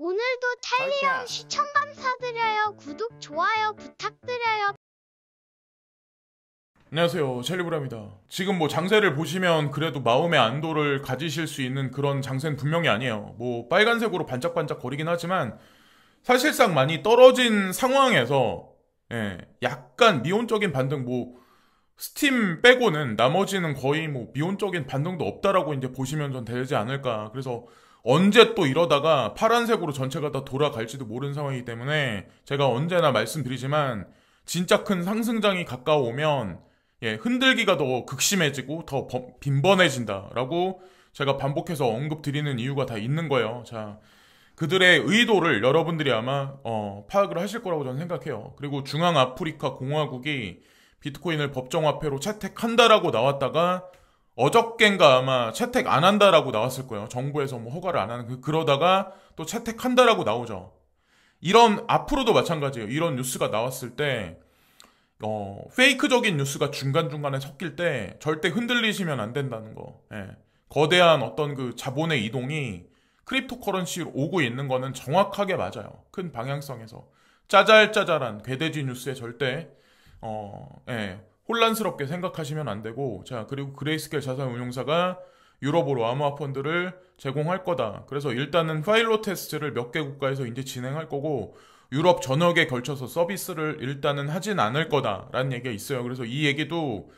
오늘도 찰리형 시청 감사드려요. 구독, 좋아요 부탁드려요. 안녕하세요, 찰리브라입니다. 지금 뭐 장세를 보시면 그래도 마음의 안도를 가지실 수 있는 그런 장세는 분명히 아니에요. 뭐 빨간색으로 반짝반짝 거리긴 하지만 사실상 많이 떨어진 상황에서 약간 미온적인 반등, 뭐 스팀 빼고는 나머지는 거의 뭐 미온적인 반등도 없다라고 이제 보시면 전 되지 않을까. 그래서 언제 또 이러다가 파란색으로 전체가 다 돌아갈지도 모르는 상황이기 때문에 제가 언제나 말씀드리지만 진짜 큰 상승장이 가까워오면 흔들기가 더 극심해지고 더 빈번해진다라고 제가 반복해서 언급드리는 이유가 다 있는 거예요. 자, 그들의 의도를 여러분들이 아마 파악을 하실 거라고 저는 생각해요. 그리고 중앙아프리카 공화국이 비트코인을 법정화폐로 채택한다라고 나왔다가 어저껜가 아마 채택 안 한다라고 나왔을 거예요. 정부에서 뭐 허가를 안 하는 그러다가 또 채택한다라고 나오죠. 이런 앞으로도 마찬가지예요. 이런 뉴스가 나왔을 때 페이크적인 뉴스가 중간중간에 섞일 때 절대 흔들리시면 안 된다는 거. 거대한 어떤 그 자본의 이동이 크립토 커런시로 오고 있는 거는 정확하게 맞아요. 큰 방향성에서. 짜잘짜잘한 괴대지 뉴스에 절대 혼란스럽게 생각하시면 안 되고, 자, 그리고 그레이스케일 자산운용사가 유럽으로 암호화 펀드를 제공할 거다. 그래서 일단은 파일럿 테스트를 몇 개 국가에서 이제 진행할 거고, 유럽 전역에 걸쳐서 서비스를 일단은 하진 않을 거다라는 얘기가 있어요. 그래서 이 얘기도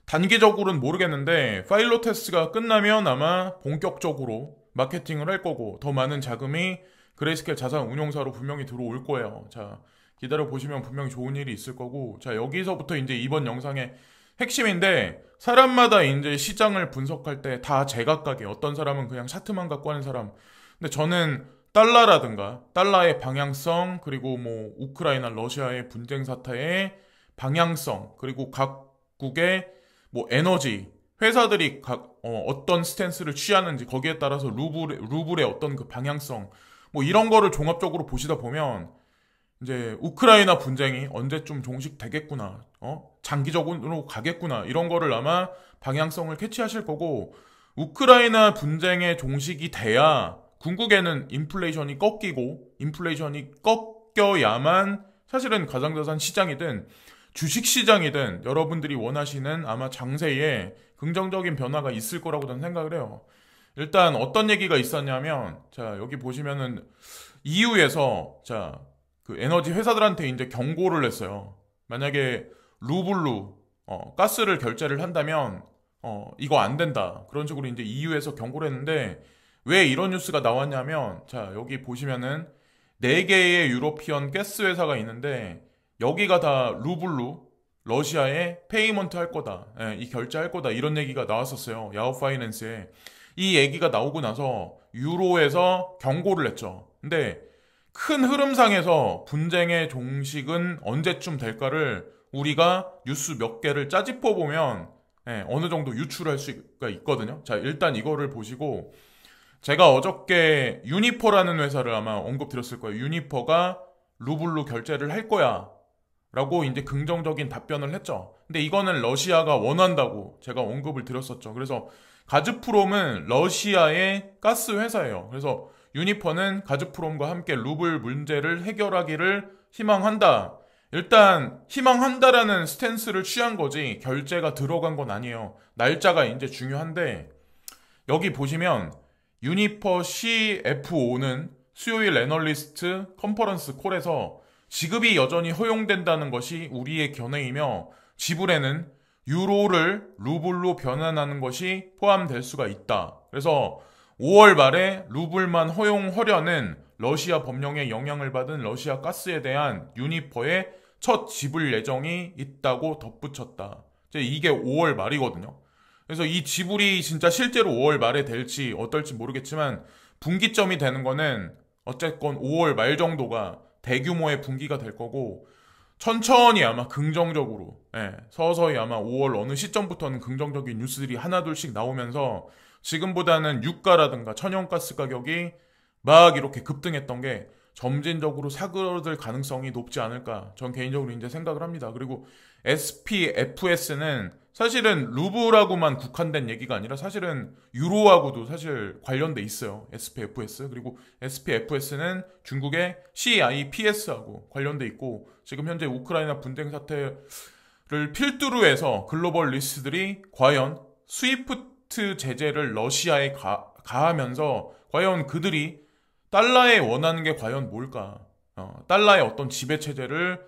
단기적으로는 모르겠는데 파일럿 테스트가 끝나면 아마 본격적으로 마케팅을 할 거고 더 많은 자금이 그레이스케일 자산운용사로 분명히 들어올 거예요. 자, 기다려보시면 분명히 좋은 일이 있을 거고, 자, 여기서부터 이제 이번 영상의 핵심인데, 사람마다 이제 시장을 분석할 때 다 제각각에 어떤 사람은 그냥 차트만 갖고 하는 사람. 근데 저는 달러라든가, 달러의 방향성, 그리고 뭐, 우크라이나, 러시아의 분쟁 사태의 방향성, 그리고 각국의 뭐, 에너지, 회사들이 어떤 스탠스를 취하는지, 거기에 따라서 루블의 어떤 그 방향성, 뭐, 이런 거를 종합적으로 보시다 보면, 이제 우크라이나 분쟁이 언제쯤 종식되겠구나, 장기적으로 가겠구나, 이런 거를 아마 방향성을 캐치하실 거고, 우크라이나 분쟁의 종식이 돼야 궁극에는 인플레이션이 꺾이고, 인플레이션이 꺾여야만 사실은 가상자산 시장이든 주식시장이든 여러분들이 원하시는 아마 장세에 긍정적인 변화가 있을 거라고 저는 생각을 해요. 일단 어떤 얘기가 있었냐면, 자, 여기 보시면은 EU에서 자, 그 에너지 회사들한테 이제 경고를 했어요. 만약에 루블로 가스를 결제를 한다면 이거 안 된다. 그런 식으로 이제 EU에서 경고를 했는데, 왜 이런 뉴스가 나왔냐면, 자, 여기 보시면은 4개의 유로피언 가스 회사가 있는데 여기가 다 루블로 러시아에 페이먼트 할 거다. 이 결제할 거다. 이런 얘기가 나왔었어요. 야후 파이낸스에. 이 얘기가 나오고 나서 유로에서 경고를 했죠. 근데 큰 흐름상에서 분쟁의 종식은 언제쯤 될까를 우리가 뉴스 몇 개를 짜짚어 보면 어느 정도 유출할 수가 있거든요. 자, 일단 이거를 보시고, 제가 어저께 유니퍼라는 회사를 아마 언급드렸을 거예요. 유니퍼가 루블로 결제를 할 거야 라고 이제 긍정적인 답변을 했죠. 근데 이거는 러시아가 원한다고 제가 언급을 드렸었죠. 그래서 가즈프롬은 러시아의 가스 회사예요. 그래서 유니퍼는 가즈프롬과 함께 루블 문제를 해결하기를 희망한다. 일단 희망한다라는 스탠스를 취한 거지 결제가 들어간 건 아니에요. 날짜가 이제 중요한데, 여기 보시면 유니퍼 CFO는 수요일 애널리스트 컨퍼런스 콜에서 지급이 여전히 허용된다는 것이 우리의 견해이며 지불에는 유로를 루블로 변환하는 것이 포함될 수가 있다. 그래서 5월 말에 루블만 허용하려는 러시아 법령에 영향을 받은 러시아 가스에 대한 유니퍼의 첫 지불 예정이 있다고 덧붙였다. 이게 5월 말이거든요. 그래서 이 지불이 진짜 실제로 5월 말에 될지 어떨지 모르겠지만 분기점이 되는 거는 어쨌건 5월 말 정도가 대규모의 분기가 될 거고, 천천히 아마 긍정적으로 서서히 아마 5월 어느 시점부터는 긍정적인 뉴스들이 하나둘씩 나오면서 지금보다는 유가라든가 천연가스 가격이 막 이렇게 급등했던 게 점진적으로 사그러들 가능성이 높지 않을까 전 개인적으로 이제 생각을 합니다. 그리고 SPFS는 사실은 루블하고만 국한된 얘기가 아니라 사실은 유로하고도 사실 관련돼 있어요. SPFS. 그리고 SPFS는 중국의 CIPS하고 관련돼 있고 지금 현재 우크라이나 분쟁 사태를 필두로 해서 글로벌 리스트들이 과연 스위프트 제재를 러시아에 가하면서 과연 그들이 달러에 원하는 게 과연 뭘까? 달러의 어떤 지배체제를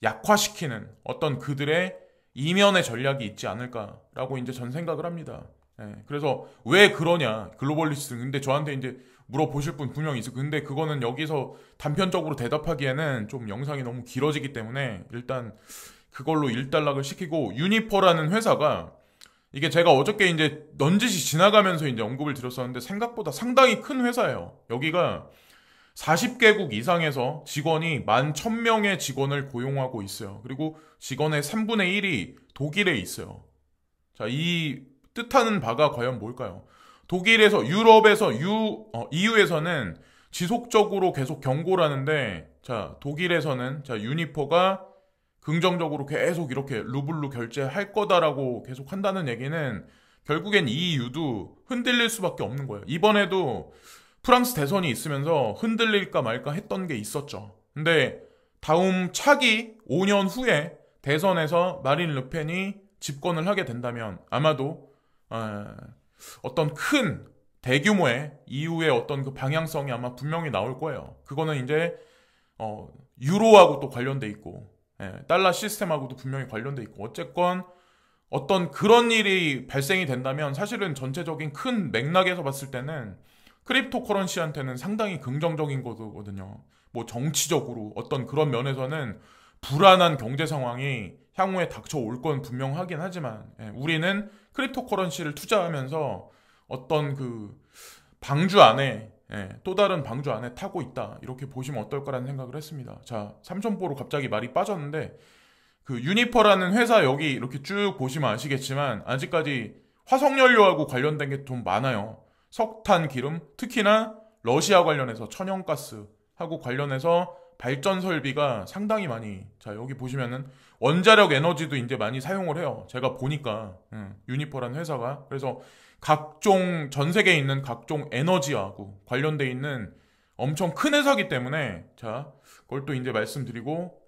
약화시키는 어떤 그들의 이면의 전략이 있지 않을까라고 이제 전 생각을 합니다. 예, 그래서 왜 그러냐 글로벌리스트 근데 저한테 이제 물어보실 분 분명히 있어요. 근데 그거는 여기서 단편적으로 대답하기에는 좀 영상이 너무 길어지기 때문에 일단 그걸로 일단락을 시키고 유니퍼라는 회사가 이게 제가 어저께 이제 넌지시 지나가면서 이제 언급을 드렸었는데 생각보다 상당히 큰 회사예요. 여기가 40개국 이상에서 직원이 11,000명의 직원을 고용하고 있어요. 그리고 직원의 3분의 1이 독일에 있어요. 자, 이 뜻하는 바가 과연 뭘까요? 독일에서, 유럽에서, EU에서는 지속적으로 계속 경고를 하는데, 자, 독일에서는, 자, 유니퍼가 긍정적으로 계속 이렇게 루블로 결제할 거다라고 계속 한다는 얘기는 결국엔 EU도 흔들릴 수밖에 없는 거예요. 이번에도 프랑스 대선이 있으면서 흔들릴까 말까 했던 게 있었죠. 근데 다음 차기 5년 후에 대선에서 마린 르펜이 집권을 하게 된다면 아마도 어떤 큰 대규모의 EU의 어떤 그 방향성이 아마 분명히 나올 거예요. 그거는 이제 유로하고 또 관련돼 있고 달러 시스템하고도 분명히 관련돼 있고 어쨌건 어떤 그런 일이 발생이 된다면 사실은 전체적인 큰 맥락에서 봤을 때는 크립토 커런시한테는 상당히 긍정적인 거거든요. 뭐 정치적으로 어떤 그런 면에서는 불안한 경제 상황이 향후에 닥쳐올 건 분명하긴 하지만 우리는 크립토 커런시를 투자하면서 어떤 그 방주 안에 또 다른 방주 안에 타고 있다 이렇게 보시면 어떨까라는 생각을 했습니다. 자, 삼천포로 갑자기 말이 빠졌는데 그 유니퍼라는 회사 여기 이렇게 쭉 보시면 아시겠지만 아직까지 화석연료하고 관련된 게 좀 많아요. 석탄, 기름, 특히나 러시아 관련해서 천연가스하고 관련해서 발전 설비가 상당히 많이 자 여기 보시면은 원자력 에너지도 이제 많이 사용을 해요. 제가 보니까 유니퍼라는 회사가 그래서 각종 전 세계에 있는 각종 에너지하고 관련돼 있는 엄청 큰 회사기 때문에 자 그걸 또 이제 말씀드리고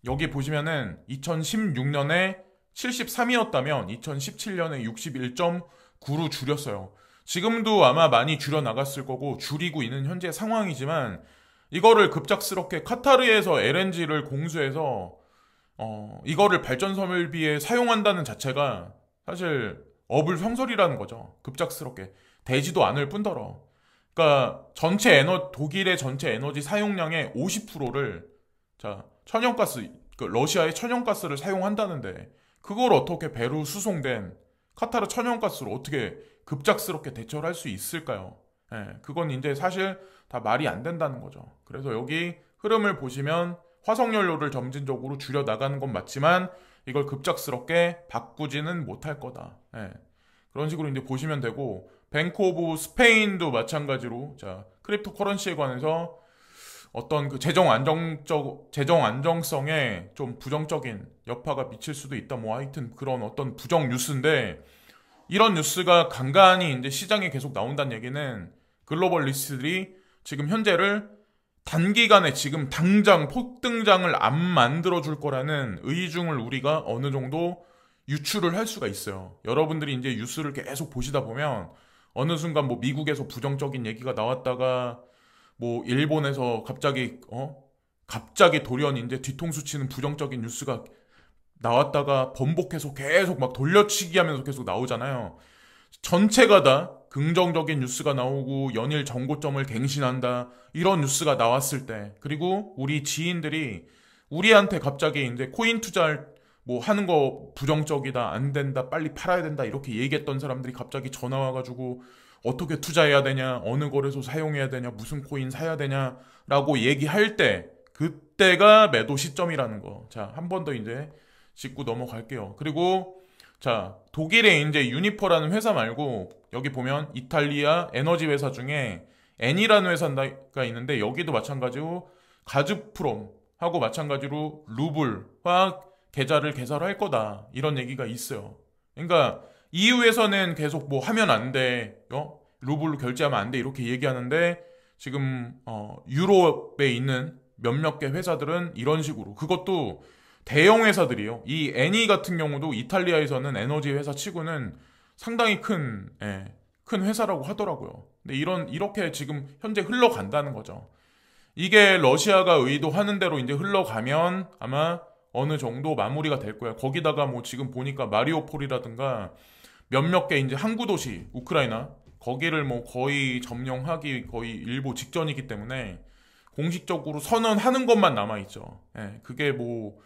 여기 보시면은 2016년에 73이었다면 2017년에 61.9로 줄였어요. 지금도 아마 많이 줄여 나갔을 거고 줄이고 있는 현재 상황이지만 이거를 급작스럽게 카타르에서 LNG를 공수해서 이거를 발전 설비에 사용한다는 자체가 사실 어불성설이라는 거죠. 급작스럽게 되지도 않을 뿐더러 그러니까 독일의 전체 에너지 사용량의 50%를 자 천연가스 러시아의 천연가스를 사용한다는데 그걸 어떻게 배로 수송된 카타르 천연가스로 어떻게 급작스럽게 대처를 할 수 있을까요? 그건 이제 사실 다 말이 안 된다는 거죠. 그래서 여기 흐름을 보시면 화석연료를 점진적으로 줄여 나가는 건 맞지만 이걸 급작스럽게 바꾸지는 못할 거다. 그런 식으로 이제 보시면 되고 뱅크 오브 스페인도 마찬가지로 자 크립토 커런시에 관해서 어떤 그 재정 안정성에 좀 부정적인 여파가 미칠 수도 있다. 뭐 하여튼 그런 어떤 부정 뉴스인데 이런 뉴스가 간간히 이제 시장에 계속 나온다는 얘기는 글로벌 리스트들이 지금 현재를 단기간에 지금 당장 폭등장을 안 만들어줄 거라는 의중을 우리가 어느 정도 유추를 할 수가 있어요. 여러분들이 이제 뉴스를 계속 보시다 보면 어느 순간 뭐 미국에서 부정적인 얘기가 나왔다가 뭐 일본에서 갑자기 돌연 이제 뒤통수 치는 부정적인 뉴스가 나왔다가 번복해서 계속 막 돌려치기 하면서 계속 나오잖아요. 전체가 다 긍정적인 뉴스가 나오고 연일 정고점을 갱신한다 이런 뉴스가 나왔을 때 그리고 우리 지인들이 우리한테 갑자기 이제 코인 투자를 뭐 하는 거 부정적이다 안 된다 빨리 팔아야 된다 이렇게 얘기했던 사람들이 갑자기 전화 와가지고 어떻게 투자해야 되냐 어느 거래소 사용해야 되냐 무슨 코인 사야 되냐라고 얘기할 때 그때가 매도 시점이라는 거. 자, 한 번 더 이제 짚고 넘어갈게요. 그리고 자 독일에 이제 유니퍼라는 회사 말고 여기 보면 이탈리아 에너지 회사 중에 N이라는 회사가 있는데 여기도 마찬가지로 가즈프롬하고 마찬가지로 루블화 계좌를 개설할 거다 이런 얘기가 있어요. 그러니까 EU에서는 계속 뭐 하면 안 돼, 루블로 결제하면 안 돼 이렇게 얘기하는데 지금 유럽에 있는 몇몇 개 회사들은 이런 식으로 그것도 대형 회사들이에요. 이 애니 같은 경우도 이탈리아에서는 에너지 회사 치고는 상당히 큰 회사라고 하더라고요. 근데 이렇게 지금 현재 흘러간다는 거죠. 이게 러시아가 의도하는 대로 이제 흘러가면 아마 어느 정도 마무리가 될 거야. 거기다가 뭐 지금 보니까 마리오폴이라든가 몇몇 개 이제 항구 도시 우크라이나 거기를 뭐 거의 점령하기 거의 일보 직전이기 때문에 공식적으로 선언하는 것만 남아 있죠. 그게 뭐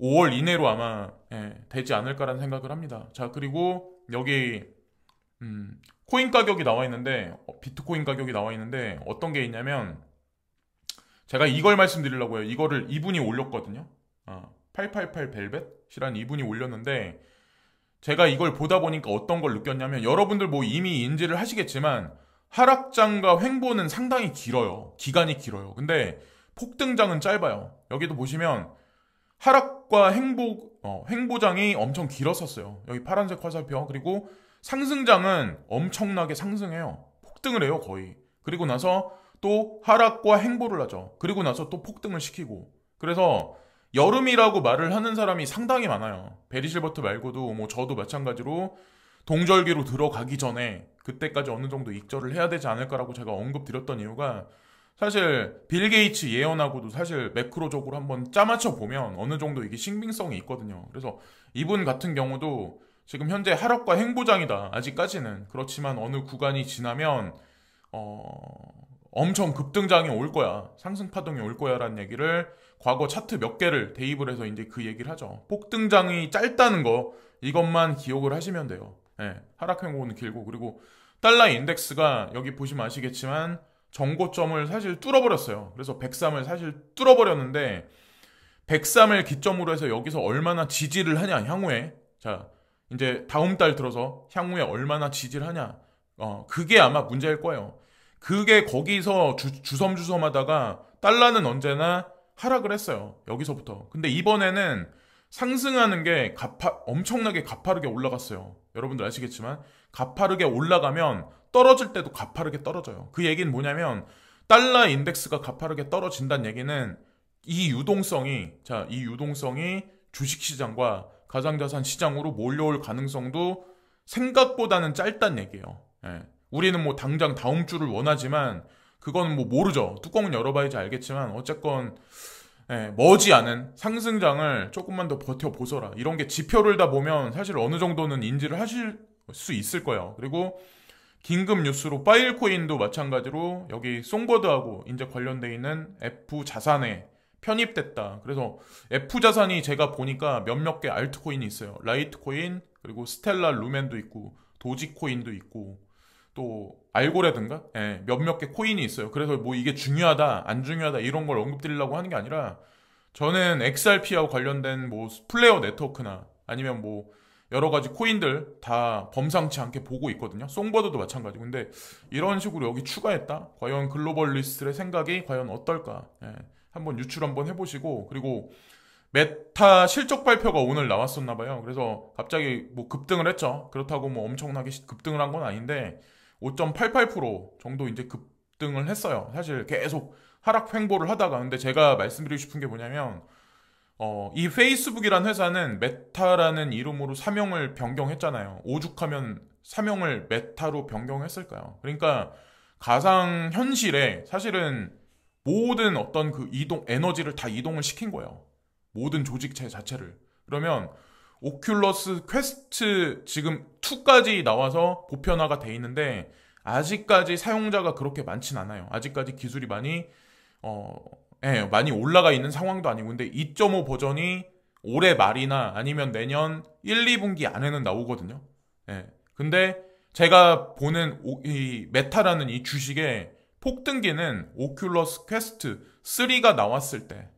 5월 이내로 아마 되지 않을까라는 생각을 합니다. 자, 그리고 여기 코인 가격이 나와 있는데 비트코인 가격이 나와 있는데 어떤 게 있냐면 제가 이걸 말씀드리려고 해요. 이거를 이분이 올렸거든요. 888 벨벳이란 이분이 올렸는데 제가 이걸 보다 보니까 어떤 걸 느꼈냐면 여러분들 뭐 이미 인지를 하시겠지만 하락장과 횡보는 상당히 길어요. 기간이 길어요. 근데 폭등장은 짧아요. 여기도 보시면 하락과 횡보장이 엄청 길었었어요. 여기 파란색 화살표. 그리고 상승장은 엄청나게 상승해요. 폭등을 해요, 거의. 그리고 나서 또 하락과 횡보를 하죠. 그리고 나서 또 폭등을 시키고. 그래서 여름이라고 말을 하는 사람이 상당히 많아요. 베리실버트 말고도 뭐 저도 마찬가지로 동절기로 들어가기 전에 그때까지 어느 정도 익절을 해야 되지 않을까라고 제가 언급드렸던 이유가 사실 빌 게이츠 예언하고도 사실 매크로적으로 한번 짜맞춰 보면 어느 정도 이게 신빙성이 있거든요. 그래서 이분 같은 경우도 지금 현재 하락과 횡보장이다. 아직까지는. 그렇지만 어느 구간이 지나면 엄청 급등장이 올 거야. 상승 파동이 올 거야 라는 얘기를 과거 차트 몇 개를 대입을 해서 이제 그 얘기를 하죠. 폭등장이 짧다는 거 이것만 기억을 하시면 돼요. 하락 횡보는 길고 그리고 달러 인덱스가 여기 보시면 아시겠지만 정고점을 사실 뚫어버렸어요. 그래서 103을 사실 뚫어버렸는데 103을 기점으로 해서 여기서 얼마나 지지를 하냐 향후에 자 이제 다음 달 들어서 향후에 얼마나 지지를 하냐 그게 아마 문제일 거예요. 그게 거기서 주섬주섬 하다가 달러는 언제나 하락을 했어요. 여기서부터. 근데 이번에는 상승하는 게 엄청나게 가파르게 올라갔어요. 여러분들 아시겠지만 가파르게 올라가면 떨어질 때도 가파르게 떨어져요. 그 얘기는 뭐냐면 달러 인덱스가 가파르게 떨어진다는 얘기는 이 유동성이 주식시장과 가상자산 시장으로 몰려올 가능성도 생각보다는 짧다는 얘기예요. 우리는 뭐 당장 다음 주를 원하지만 그건 뭐 모르죠. 뚜껑은 열어봐야지 알겠지만 어쨌건 머지않은 상승장을 조금만 더 버텨보서라. 이런 게 지표를 다 보면 사실 어느 정도는 인지를 하실 수 있을 거예요. 그리고 긴급 뉴스로 파일코인도 마찬가지로 여기 송버드하고 이제 관련돼 있는 F 자산에 편입됐다. 그래서 F 자산이 제가 보니까 몇몇 개 알트코인이 있어요. 라이트코인 그리고 스텔라 루멘도 있고 도지코인도 있고 또 알고라든가 몇몇 개 코인이 있어요. 그래서 뭐 이게 중요하다 안 중요하다 이런 걸 언급드리려고 하는 게 아니라 저는 XRP하고 관련된 뭐 플레어 네트워크나 아니면 뭐 여러 가지 코인들 다 범상치 않게 보고 있거든요. 송버드도 마찬가지고. 근데 이런 식으로 여기 추가했다? 과연 글로벌리스트의 생각이 과연 어떨까? 한번 유출 한번 해보시고 그리고 메타 실적 발표가 오늘 나왔었나 봐요. 그래서 갑자기 뭐 급등을 했죠. 그렇다고 뭐 엄청나게 급등을 한 건 아닌데 5.88% 정도 이제 급등을 했어요. 사실 계속 하락 횡보를 하다가 근데 제가 말씀드리고 싶은 게 뭐냐면 이 페이스북이란 회사는 메타라는 이름으로 사명을 변경했잖아요. 오죽하면 사명을 메타로 변경했을까요? 그러니까 가상 현실에 사실은 모든 어떤 그 에너지를 다 이동을 시킨 거예요. 모든 조직체 자체를. 그러면 오큘러스 퀘스트 지금 2까지 나와서 보편화가 돼 있는데 아직까지 사용자가 그렇게 많진 않아요. 아직까지 기술이 많이 올라가 있는 상황도 아니고 근데 2.5 버전이 올해 말이나 아니면 내년 1, 2분기 안에는 나오거든요. 근데 제가 보는 이 메타라는 이 주식의 폭등기는 오큘러스 퀘스트 3가 나왔을 때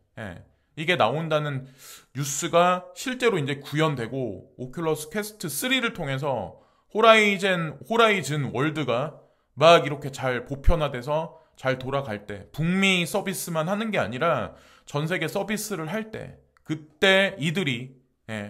이게 나온다는 뉴스가 실제로 이제 구현되고 오큘러스 퀘스트 3를 통해서 호라이즌 월드가 막 이렇게 잘 보편화돼서 잘 돌아갈 때 북미 서비스만 하는 게 아니라 전 세계 서비스를 할 때 그때 이들이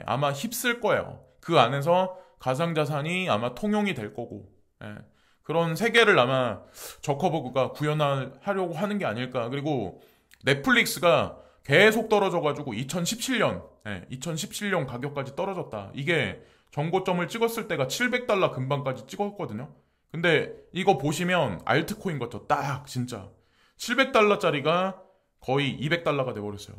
아마 휩쓸 거예요. 그 안에서 가상자산이 아마 통용이 될 거고, 예. 그런 세계를 아마 저커버그가 구현하려고 하는 게 아닐까. 그리고 넷플릭스가 계속 떨어져가지고 2017년, 2017년 가격까지 떨어졌다. 이게 정고점을 찍었을 때가 $700 근방까지 찍었거든요. 근데 이거 보시면 알트코인 같죠? 딱 진짜 $700짜리가 거의 $200가 돼버렸어요.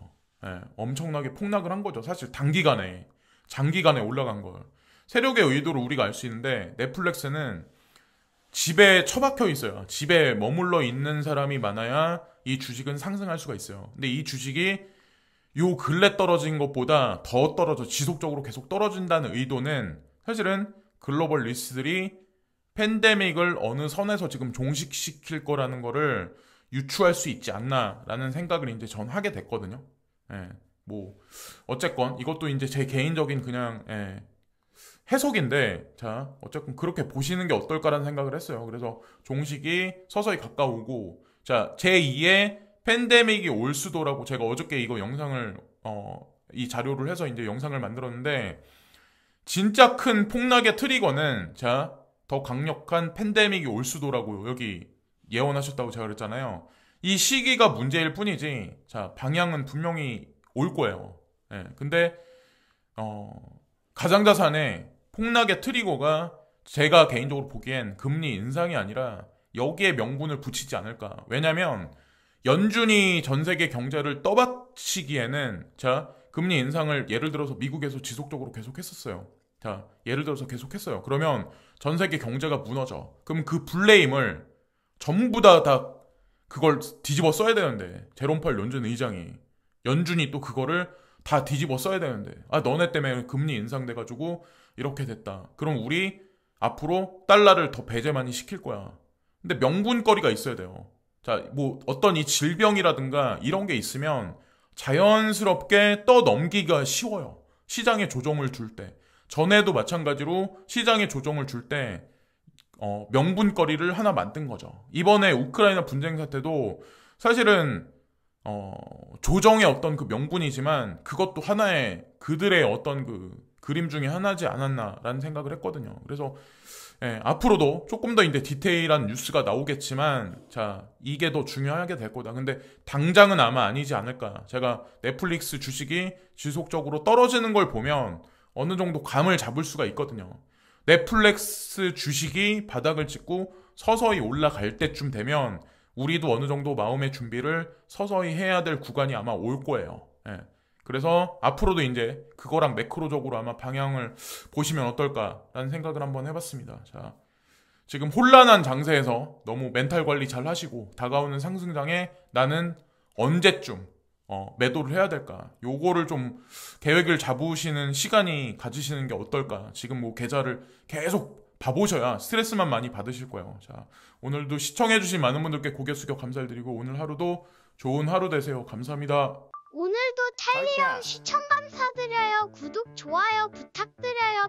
엄청나게 폭락을 한 거죠. 사실 단기간에, 장기간에 올라간 걸. 세력의 의도를 우리가 알 수 있는데, 넷플릭스는 집에 처박혀 있어요. 집에 머물러 있는 사람이 많아야 이 주식은 상승할 수가 있어요. 근데 이 주식이 요 근래 떨어진 것보다 더 떨어져, 지속적으로 계속 떨어진다는 의도는 사실은 글로벌 리스들이 팬데믹을 어느 선에서 지금 종식시킬 거라는 거를 유추할 수 있지 않나라는 생각을 이제 전 하게 됐거든요. 뭐 어쨌건 이것도 이제 제 개인적인 그냥 해석인데, 자 어쨌든 그렇게 보시는 게 어떨까라는 생각을 했어요. 그래서 종식이 서서히 가까우고, 자 제2의 팬데믹이 올 수도라고 제가 어저께 이거 영상을 이 자료를 해서 이제 영상을 만들었는데, 진짜 큰 폭락의 트리거는 자 더 강력한 팬데믹이 올 수도라고 여기 예언하셨다고 제가 그랬잖아요. 이 시기가 문제일 뿐이지, 자 방향은 분명히 올 거예요. 근데 가상자산의 폭락의 트리거가 제가 개인적으로 보기엔 금리 인상이 아니라 여기에 명분을 붙이지 않을까. 왜냐면 연준이 전 세계 경제를 떠받치기에는, 자 금리 인상을 예를 들어서 미국에서 지속적으로 계속했었어요. 자 예를 들어서 계속했어요. 그러면 전 세계 경제가 무너져. 그럼 그 블레임을 전부 다 그걸 뒤집어 써야 되는데, 제롬 파월 연준 의장이, 연준이 또 그거를 다 뒤집어 써야 되는데, 아 너네 때문에 금리 인상돼가지고 이렇게 됐다. 그럼 우리 앞으로 달러를 더 배제 많이 시킬 거야. 근데 명분거리가 있어야 돼요. 자, 뭐 어떤 이 질병이라든가 이런 게 있으면 자연스럽게 떠넘기기가 쉬워요. 시장에 조정을 줄 때. 전에도 마찬가지로 시장에 조정을 줄 때 명분거리를 하나 만든 거죠. 이번에 우크라이나 분쟁 사태도 사실은 조정의 어떤 그 명분이지만 그것도 하나의 그들의 어떤 그 그림 중에 하나지 않았나라는 생각을 했거든요. 그래서 앞으로도 조금 더 이제 디테일한 뉴스가 나오겠지만, 자 이게 더 중요하게 될 거다. 근데 당장은 아마 아니지 않을까. 제가 넷플릭스 주식이 지속적으로 떨어지는 걸 보면 어느 정도 감을 잡을 수가 있거든요. 넷플릭스 주식이 바닥을 찍고 서서히 올라갈 때쯤 되면 우리도 어느 정도 마음의 준비를 서서히 해야 될 구간이 아마 올 거예요. 그래서 앞으로도 이제 그거랑 매크로적으로 아마 방향을 보시면 어떨까라는 생각을 한번 해봤습니다. 자, 지금 혼란한 장세에서 너무 멘탈 관리 잘 하시고, 다가오는 상승장에 나는 언제쯤 매도를 해야 될까? 요거를 좀 계획을 잡으시는 시간이 가지시는 게 어떨까? 지금 뭐 계좌를 계속 봐보셔야 스트레스만 많이 받으실 거예요. 자, 오늘도 시청해주신 많은 분들께 고개 숙여 감사드리고, 오늘 하루도 좋은 하루 되세요. 감사합니다. 오늘도 찰리형 시청 감사드려요. 구독, 좋아요 부탁드려요.